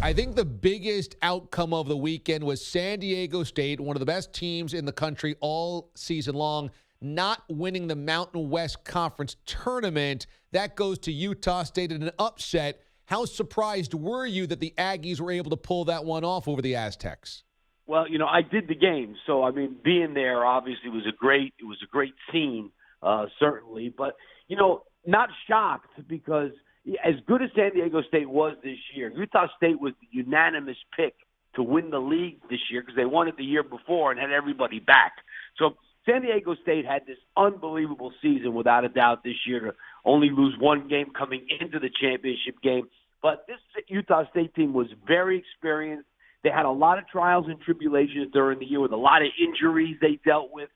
I think the biggest outcome of the weekend was San Diego State, one of the best teams in the country all season long, not winning the Mountain West Conference tournament. That goes to Utah State in an upset. How surprised were you that the Aggies were able to pull that one off over the Aztecs? Well, I did the game, so being there obviously was a great scene, certainly. But not shocked, because as good as San Diego State was this year, Utah State was the unanimous pick to win the league this year because they won it the year before and had everybody back. So San Diego State had this unbelievable season, without a doubt, this year, to only lose one game coming into the championship game. But this Utah State team was very experienced. They had a lot of trials and tribulations during the year with a lot of injuries they dealt with.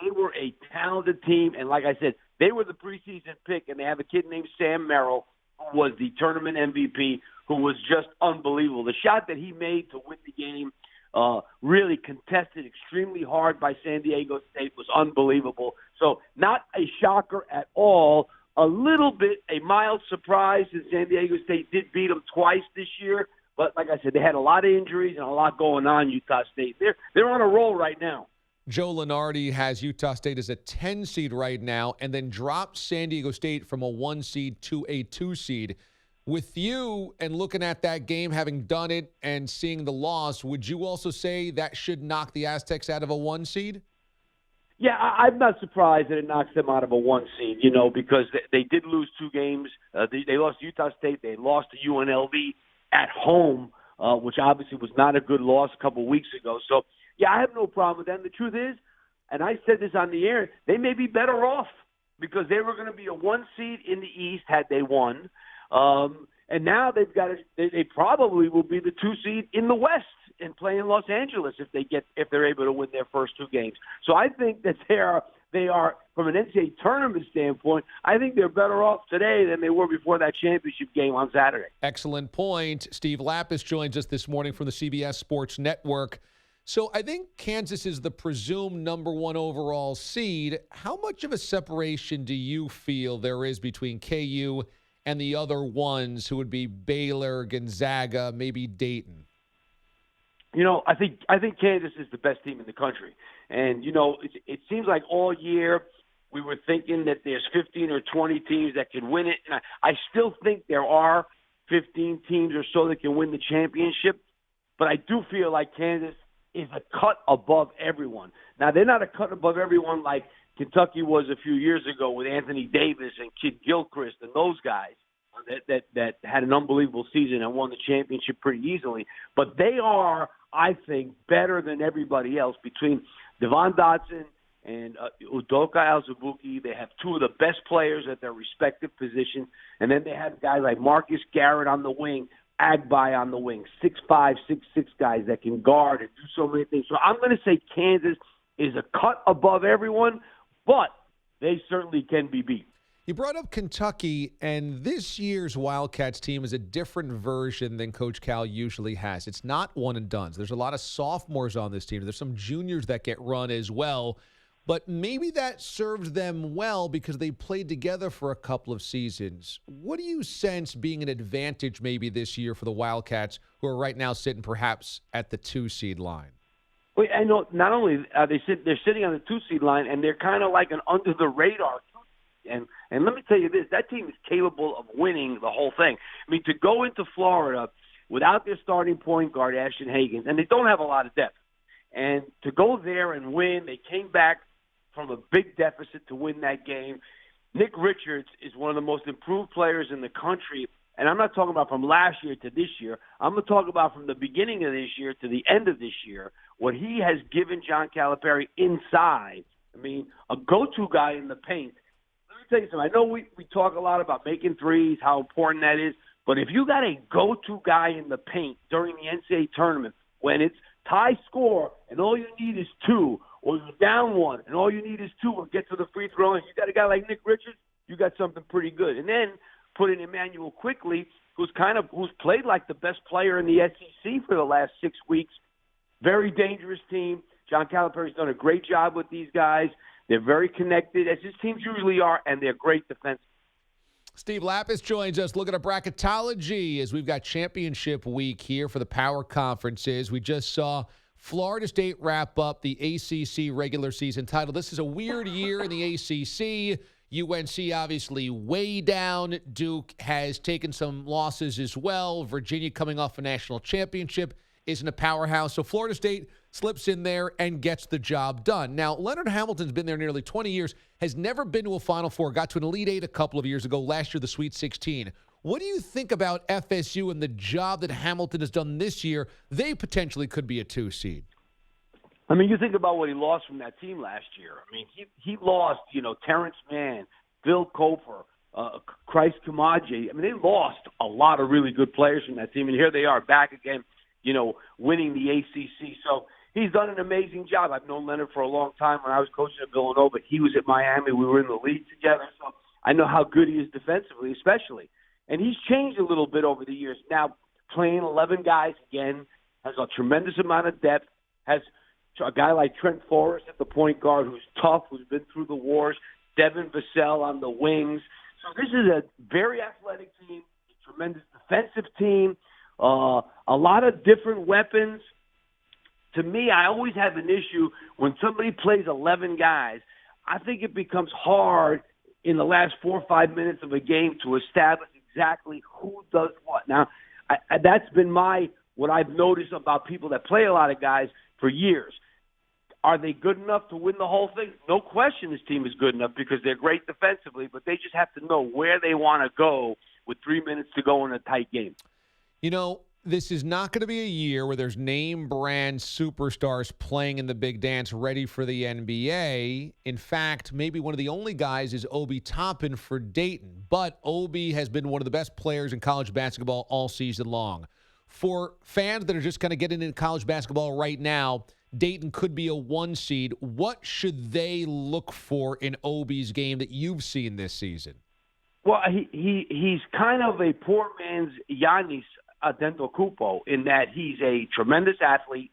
They were a talented team, and like I said, they were the preseason pick, and they have a kid named Sam Merrill, who was the tournament MVP, who was just unbelievable. The shot that he made to win the game, really contested extremely hard by San Diego State, was unbelievable. So not a shocker at all. A little bit a mild surprise, and San Diego State did beat them twice this year. But like I said, they had a lot of injuries and a lot going on, Utah State. They're on a roll right now. Joe Lunardi has Utah State as a 10 seed right now, and then dropped San Diego State from a 1 seed to a 2 seed. With you and looking at that game, having done it and seeing the loss, would you also say that should knock the Aztecs out of a 1 seed? Yeah, I'm not surprised that it knocks them out of a 1 seed, because they did lose 2 games. They lost to Utah State. They lost to UNLV at home, which obviously was not a good loss a couple weeks ago. So, yeah, I have no problem with them. The truth is, and I said this on the air, they may be better off because they were going to be a 1 seed in the East had they won. And now they probably will be the 2 seed in the West and play in Los Angeles if they're able to win their first 2 games. So I think that they are from an NCAA tournament standpoint, I think they're better off today than they were before that championship game on Saturday. Excellent point. Steve Lappas joins us this morning from the CBS Sports Network. So I think Kansas is the presumed number 1 overall seed. How much of a separation do you feel there is between KU and the other ones, who would be Baylor, Gonzaga, maybe Dayton? I think Kansas is the best team in the country. And, it seems like all year we were thinking that there's 15 or 20 teams that can win it. And I still think there are 15 teams or so that can win the championship. But I do feel like Kansas is a cut above everyone. Now, they're not a cut above everyone like Kentucky was a few years ago with Anthony Davis and Kid Gilchrist and those guys that had an unbelievable season and won the championship pretty easily. But they are, I think, better than everybody else. Between Devon Dotson and Udoka Azubuike, they have 2 of the best players at their respective positions. And then they have guys like Marcus Garrett on the wing, Agbai on the wing, 6'5", 6'6" guys that can guard and do so many things. So I'm going to say Kansas is a cut above everyone, but they certainly can be beat. You brought up Kentucky, and this year's Wildcats team is a different version than Coach Cal usually has. It's not one and dones. There's a lot of sophomores on this team. There's some juniors that get run as well. But maybe that served them well because they played together for a couple of seasons. What do you sense being an advantage maybe this year for the Wildcats, who are right now sitting perhaps at the 2 seed line? Well, I know not only they're sitting on the 2 seed line, and they're kind of like an under the radar. And let me tell you this, that team is capable of winning the whole thing. I mean, to go into Florida without their starting point guard, Ashton Hagens, and they don't have a lot of depth, and to go there and win, they came back from a big deficit to win that game. Nick Richards is one of the most improved players in the country, and I'm not talking about from last year to this year. I'm going to talk about from the beginning of this year to the end of this year, what he has given John Calipari inside. I mean, a go-to guy in the paint. Let me tell you something. I know we talk a lot about making threes, how important that is, but if you got a go-to guy in the paint during the NCAA tournament when it's tie score and all you need is 2, or you're down 1 and all you need is 2 or get to the free throw, and you got a guy like Nick Richards, you got something pretty good. And then put in Emmanuel Quickly, who's played like the best player in the SEC for the last 6 weeks. Very dangerous team. John Calipari's done a great job with these guys. They're very connected, as his teams usually are, and they're great defense. Steve Lappas joins us. Look at our bracketology as we've got championship week here for the power conferences. We just saw Florida State wrap up the ACC regular season title. This is a weird year in the ACC. UNC obviously way down. Duke has taken some losses as well. Virginia coming off a national championship isn't a powerhouse. So Florida State slips in there and gets the job done. Now, Leonard Hamilton's been there nearly 20 years, has never been to a Final Four, got to an Elite Eight a couple of years ago, last year the Sweet 16. What do you think about FSU and the job that Hamilton has done this year? They potentially could be a 2 seed. I mean, you think about what he lost from that team last year. I mean, he lost, Terrence Mann, Phil Kofer, Christ Kamaji. I mean, they lost a lot of really good players from that team, and here they are back again, winning the ACC. So he's done an amazing job. I've known Leonard for a long time. When I was coaching at Villanova, he was at Miami. We were in the league together, so I know how good he is defensively, especially. And he's changed a little bit over the years. Now, playing 11 guys again, has a tremendous amount of depth, has a guy like Trent Forrest at the point guard who's tough, who's been through the wars, Devin Vassell on the wings. So this is a very athletic team, a tremendous defensive team, a lot of different weapons. To me, I always have an issue when somebody plays 11 guys. I think it becomes hard in the last 4 or 5 minutes of a game to establish exactly who does what. Now, that's been what I've noticed about people that play a lot of guys for years. Are they good enough to win the whole thing? No question this team is good enough because they're great defensively, but they just have to know where they want to go with 3 minutes to go in a tight game. This is not going to be a year where there's name brand superstars playing in the big dance ready for the NBA. In fact, maybe one of the only guys is Obi Toppin for Dayton. But Obi has been one of the best players in college basketball all season long. For fans that are just kind of getting into college basketball right now, Dayton could be a 1 seed. What should they look for in Obi's game that you've seen this season? Well, he's kind of a poor man's Giannis Antetokounmpo in that he's a tremendous athlete.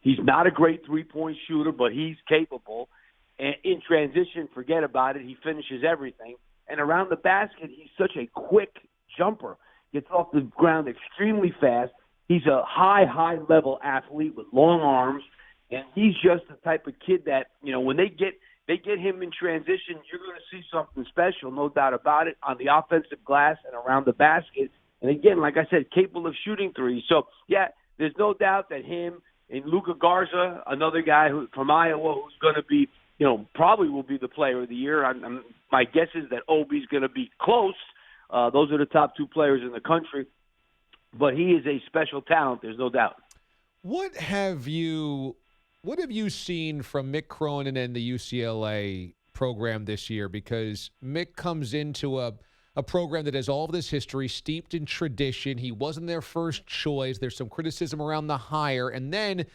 He's not a great three-point shooter, but he's capable. And in transition, forget about it. He finishes everything. And around the basket, he's such a quick jumper. Gets off the ground extremely fast. He's a high-level athlete with long arms, and he's just the type of kid that, when they get him in transition, you're going to see something special, no doubt about it, on the offensive glass and around the basket. And again, like I said, capable of shooting threes. So, yeah, there's no doubt that him and Luka Garza, another guy from Iowa who's going to be, probably will be the player of the year. My guess is that Obi's going to be close. Those are the top 2 players in the country. But he is a special talent, there's no doubt. What have you seen from Mick Cronin and the UCLA program this year? Because Mick comes into a program that has all of this history, steeped in tradition. He wasn't their first choice. There's some criticism around the hire. And then,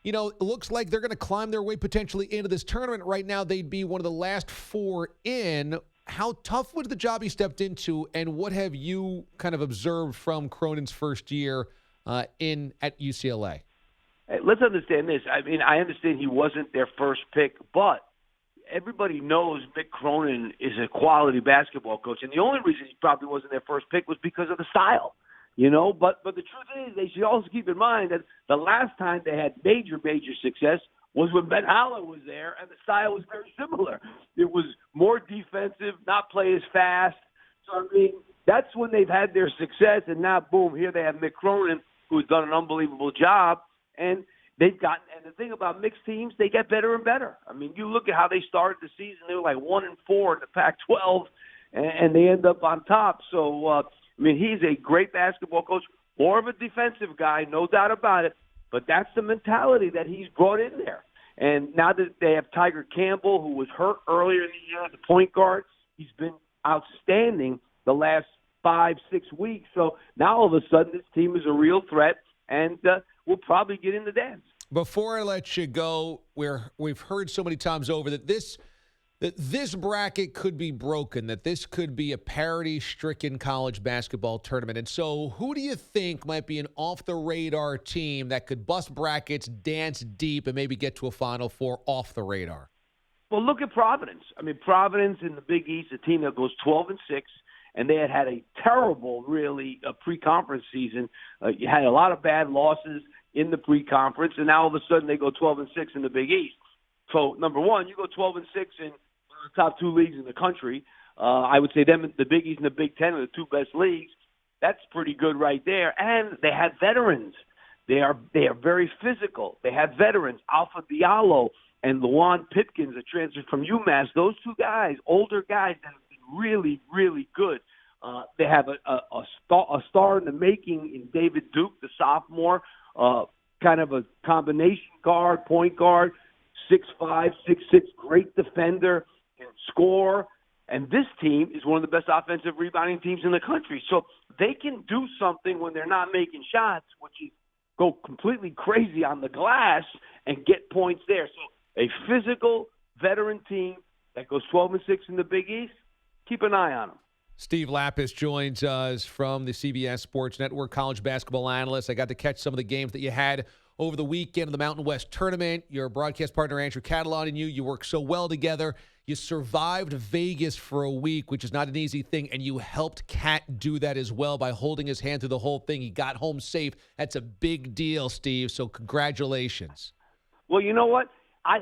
it looks like they're going to climb their way potentially into this tournament. Right now, they'd be one of the last 4 in. How tough was the job he stepped into, and what have you kind of observed from Cronin's first year at UCLA? Hey, let's understand this. I mean, I understand he wasn't their first pick, but everybody knows Mick Cronin is a quality basketball coach, and the only reason he probably wasn't their first pick was because of the style, But the truth is, they should also keep in mind that the last time they had major success was when Ben Haller was there, and the style was very similar. It was more defensive, not play as fast. So, I mean, that's when they've had their success, and now, boom, here they have Mick Cronin, who's done an unbelievable job, and the thing about mixed teams, they get better and better. I mean, you look at how they started the season, they were like 1-4 in the Pac-12, and they end up on top. So, he's a great basketball coach, more of a defensive guy, no doubt about it. But that's the mentality that he's brought in there. And now that they have Tiger Campbell, who was hurt earlier in the year at the point guard, he's been outstanding the last 5-6 weeks. So now all of a sudden this team is a real threat, and we'll probably get in the dance. Before I let you go, we've heard so many times over that this bracket could be broken, that this could be a parity-stricken college basketball tournament. And so who do you think might be an off-the-radar team that could bust brackets, dance deep, and maybe get to a Final Four off the radar? Well, look at Providence. I mean, Providence in the Big East, a team that goes 12-6. and they had a terrible, really, pre-conference season. You had a lot of bad losses in the pre-conference, and now all of a sudden they go 12-6 in the Big East. So, number one, you go 12-6 in the top two leagues in the country. I would say them, the Big East and the Big Ten are the two best leagues. That's pretty good right there. And they had veterans. They are very physical. They had veterans, Alpha Diallo and Luan Pipkins, a transfer from UMass. Those two guys, older guys that have been really, really good. They have a star in the making in David Duke, the sophomore, kind of a combination guard, point guard, 6'5", 6'6", great defender, can score. And this team is one of the best offensive rebounding teams in the country. So they can do something when they're not making shots, which is go completely crazy on the glass and get points there. So a physical veteran team that goes 12-6 in the Big East, keep an eye on them. Steve Lappas joins us from the CBS Sports Network, college basketball analyst. I got to catch some of the games that you had over the weekend of the Mountain West Tournament. Your broadcast partner, Andrew Catalon, and you work so well together. You survived Vegas for a week, which is not an easy thing, and you helped Cat do that as well by holding his hand through the whole thing. He got home safe. That's a big deal, Steve, so congratulations. Well, you know what?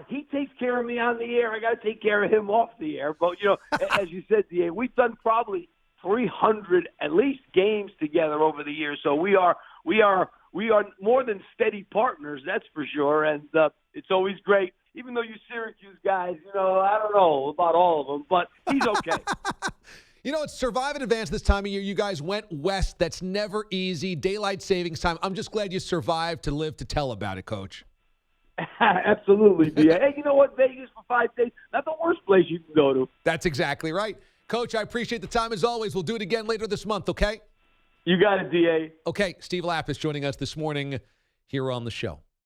He takes care of me on the air. I got to take care of him off the air. But, as you said, DA, we've done probably 300 at least games together over the years. So we are more than steady partners, that's for sure. And it's always great. Even though you Syracuse guys, I don't know about all of them, but he's okay. It's Survive and Advance this time of year. You guys went west. That's never easy. Daylight savings time. I'm just glad you survived to live to tell about it, Coach. Absolutely, DA. Hey, you know what? Vegas for 5 days, not the worst place you can go to. That's exactly right. Coach, I appreciate the time as always. We'll do it again later this month, okay? You got it, DA. Okay, Steve Lappas joining us this morning here on the show.